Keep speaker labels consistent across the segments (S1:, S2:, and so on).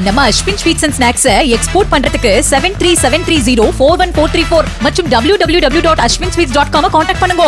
S1: நம்ம Ashwin sweets and snacks export பண்றதுக்கு 7373041434 மற்றும் www.ashwinsweets.com கான்டாக்ட் பண்ணுங்க.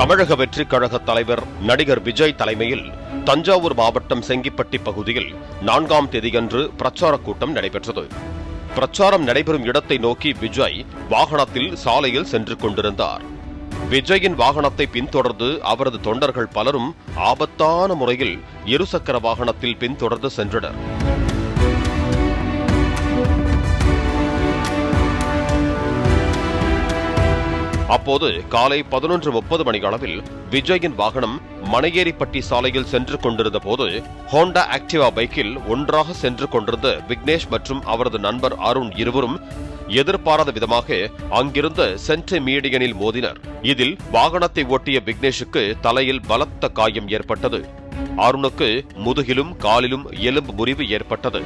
S2: தமிழக வெற்றி கழக தலைவர் நடிகர் விஜய் தலைமையில் தஞ்சாவூர் மாவட்டம் செங்கிப்பட்டி பகுதியில் 4ஆம் தேதியன்று பிரச்சார கூட்டம் நடைபெற்றது. பிரச்சாரம் நடைபெறும் இடத்தை நோக்கி விஜய் வாகனத்தில் சாலையில் சென்று கொண்டிருந்தார். விஜயின் வாகனத்தை பின்தொடர்ந்து அவரது தொண்டர்கள் பலரும் ஆபத்தான முறையில் இருசக்கர வாகனத்தில் பின்தொடர்ந்து சென்றனர். அப்போது காலை 11:30 மணி அளவில் விஜயின் வாகனம் மனையேரிப்பட்டி சாலையில் சென்று கொண்டிருந்த போது ஹோண்டா ஆக்டிவா பைக்கில் ஒன்றாக சென்று கொண்டிருந்த விக்னேஷ் மற்றும் அவரது நண்பர் அருண் இருவரும் எதிர்பாராத விதமாக அங்கிருந்த சென்ட் மீடியனில் மோதினர். இதில் வாகனத்தை ஓட்டிய விக்னேஷுக்கு தலையில் பலத்த காயம் ஏற்பட்டது. அருணுக்கு முதுகிலும் காலிலும் எலும்பு முறிவு ஏற்பட்டது.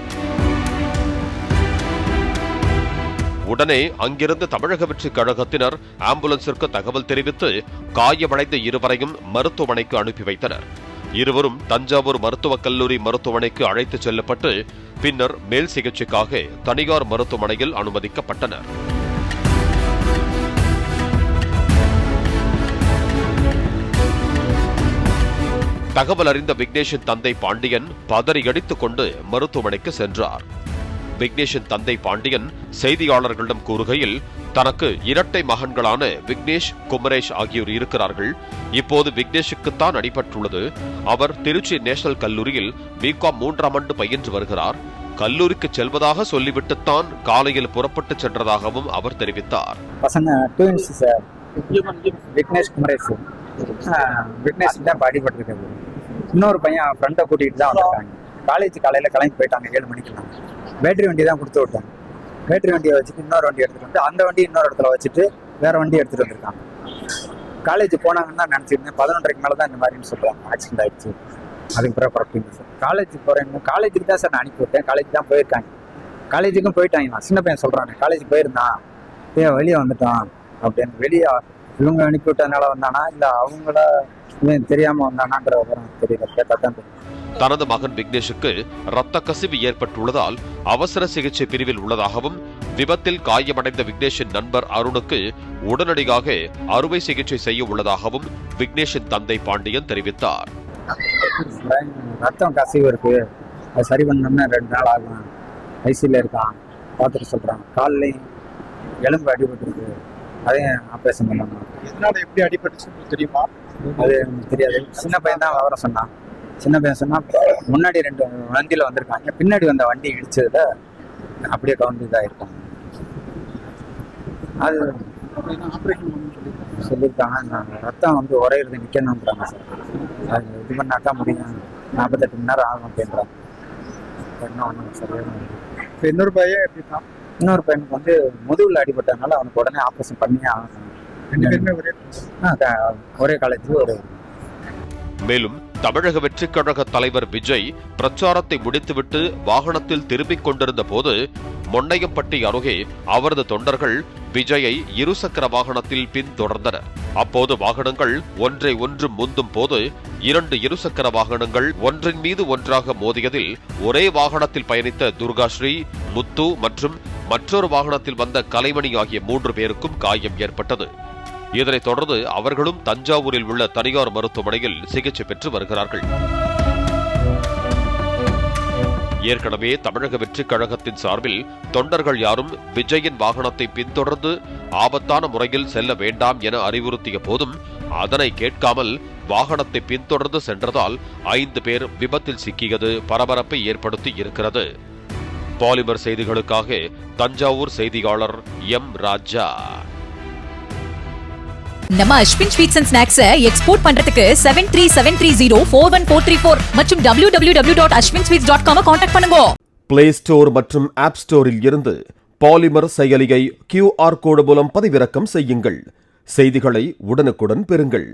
S2: உடனே அங்கிருந்து தமிழக வெற்றி கழகத்தினர் ஆம்புலன்ஸிற்கு தகவல் தெரிவித்து காயமடைந்த இருவரையும் மருத்துவமனைக்கு அனுப்பி வைத்தனர். இருவரும் தஞ்சாவூர் மருத்துவக் கல்லூரி மருத்துவமனைக்கு அழைத்துச் செல்லப்பட்டு பின்னர் மேல் சிகிச்சைக்காக தனியார் மருத்துவமனையில் அனுமதிக்கப்பட்டனர். தகவல் அறிந்த விக்னேஷின் தந்தை பாண்டியன் பதறியடித்துக் கொண்டு மருத்துவமனைக்கு சென்றார். விக்னேஷின் தந்தை பாண்டியன் செய்தியாளர்களிடம் கூறுகையில், தனக்கு இரட்டை மகன்களான விக்னேஷ், குமரேஷ் ஆகியோர் இருக்கிறார்கள். இப்போது விக்னேஷுக்குத்தான் அடிபட்டுள்ளது. அவர் திருச்சி நேஷனல் கல்லூரியில் பிகாம் 3ஆம் ஆண்டு பயின்று வருகிறார். கல்லூரிக்கு செல்வதாக சொல்லிவிட்டுத்தான் காலையில் புறப்பட்டு சென்றதாகவும் அவர் தெரிவித்தார்.
S3: பசங்க ட்வின்ஸ் சார், விக்னேஷ், குமரேஷ். விக்னேஷ் தான் அடிபட்டிருக்காரு. இன்னொரு பையன் ஃப்ரெண்டை கூட்டிகிட்டு தான் வந்திருக்காங்க. காலேஜ் காலையில் கிளம்பி போயிட்டாங்க 7 மணிக்கு. பேட்டரி வண்டி தான் கொடுத்து விட்டாங்க. பேட்டரி வண்டியை வச்சுட்டு இன்னொரு வண்டி எடுத்துகிட்டு வந்து அந்த வண்டி இன்னொரு இடத்துல வச்சுட்டு வேற வண்டி எடுத்துகிட்டு வந்திருக்காங்க. காலேஜ் போனாங்கன்னு தான் நினச்சிருந்தேன். 11:30 மேலே தான் இந்த மாதிரின்னு சொல்கிறாங்க. ஆக்சிடென்ட் ஆயிடுச்சு. அதுக்கு பிறகு புறப்பட்டீங்க சார். காலேஜுக்கு போகிறேன். காலேஜுக்கு தான் சார் நான் அனுப்பி விட்டேன். காலேஜ் தான் போயிருக்காங்க. காலேஜுக்கும் போயிட்டாங்க. நான் சின்ன பையன் சொல்கிறாங்க, காலேஜ் போயிருந்தான், வெளியே வந்துட்டான் அப்படின்னு. வெளியே இவங்க அனுப்பி விட்டதுனால வந்தானா இல்லை அவங்கள தெரியாமல் வந்தானான்ற விவரம் தெரியல. கேட்டால் தான் தெரியும்.
S2: தனது மகன் விக்னேஷுக்கு இரத்த கசிவு ஏற்பட்டுள்ளதால் அவசர சிகிச்சை பிரிவில் உள்ளதாகவும், விபத்தில் காயமடைந்த விக்னேஷின் நண்பர் அருணுக்கு உடனடியாக அறுவை சிகிச்சை செய்ய உள்ளதாகவும் விக்னேஷின் தந்தை பாண்டியன் தெரிவித்தார்.
S3: ரத்தம் கசிவு இருக்கு, அது சரி பண்ணோம்னா 2 நாள் ஆகும். ஐசியில் இருக்கான், பார்த்துட்டு சொல்றாங்க. காலையும் எலும்பு அடிபட்டு இருக்கு, அதையும் ஆப்ரேஷன் பண்ணணும்.
S4: எதனால எப்படி அடிபட்டுச்சுன்னு தெரியுமா?
S3: அது தெரியாது. சின்ன பையன் தான் விவரம் சொன்னான். சின்ன பையன் சொன்னா முன்னாடி 2 வண்டியில வந்திருக்காங்க, பின்னாடி வந்த வண்டி இடிச்சதுல அப்படியே கவுண்ட் இதாயிருக்காங்க. அது சொல்லியிருக்காங்க. ரத்தம் உரையிறது நிக்கணும்ன்றாங்க சார். அது இது பண்ணாக்கா முடியும், 48 மணி நேரம் ஆகும் அப்படின்றாங்க. ஒன்றும் சரியான.
S4: இப்போ இன்னொரு பையன் எப்படி தான்?
S3: இன்னொரு பையனுக்கு முதுகுல அடிபட்டதுனால அவனுக்கு உடனே ஆப்ரேஷன் பண்ணி ஆகணும்.
S4: 2 பேருமே
S3: ஒரே காலேஜ்ல ஒரே.
S2: மேலும் தமிழக வெற்றி கழக தலைவர் விஜய் பிரச்சாரத்தை முடித்துவிட்டு வாகனத்தில் திரும்பிக் கொண்டிருந்த போது மொண்ணையம்பட்டி அருகே அவரது தொண்டர்கள் விஜயை இருசக்கர வாகனத்தில் பின்தொடர்ந்தனர். அப்போது வாகனங்கள் ஒன்றை ஒன்று முந்தும் போது 2 இருசக்கர வாகனங்கள் ஒன்றின் மீது ஒன்றாக மோதியதில் ஒரே வாகனத்தில் பயணித்த துர்காஸ்ரீ, முத்து மற்றும் மற்றொரு வாகனத்தில் வந்த கலைமணி ஆகிய 3 பேருக்கும் காயம் ஏற்பட்டது. இதனைத் தொடர்ந்து அவர்களும் தஞ்சாவூரில் உள்ள தனியார் மருத்துவமனையில் சிகிச்சை பெற்று வருகிறார்கள். ஏற்கனவே தமிழக வெற்றி கழகத்தின் சார்பில் தொண்டர்கள் யாரும் விஜயின் வாகனத்தை பின்தொடர்ந்து ஆபத்தான முறையில் செல்ல வேண்டாம் என அறிவுறுத்திய போதும் அதனை கேட்காமல் வாகனத்தை பின்தொடர்ந்து சென்றதால் 5 பேர் விபத்தில் சிக்கியது பரபரப்பை ஏற்படுத்தி இருக்கிறது. பாலிமர் செய்திகளுக்காக தஞ்சாவூர் செய்தியாளர் எம். ராஜா.
S1: நம்ம Ashwin sweets and snacks export பண்றதுக்கு 7373041434 மற்றும் www.ashwinsweets.com கான்டாக்ட் பண்ணுங்க.
S5: பிளே ஸ்டோர் மற்றும் ஆப் ஸ்டோரில் இருந்து பாலிமர் செயலியை QR கோடு மூலம் பதிவிறக்கம் செய்யுங்கள். செய்திகளை உடனுக்குடன் பெறுங்கள்.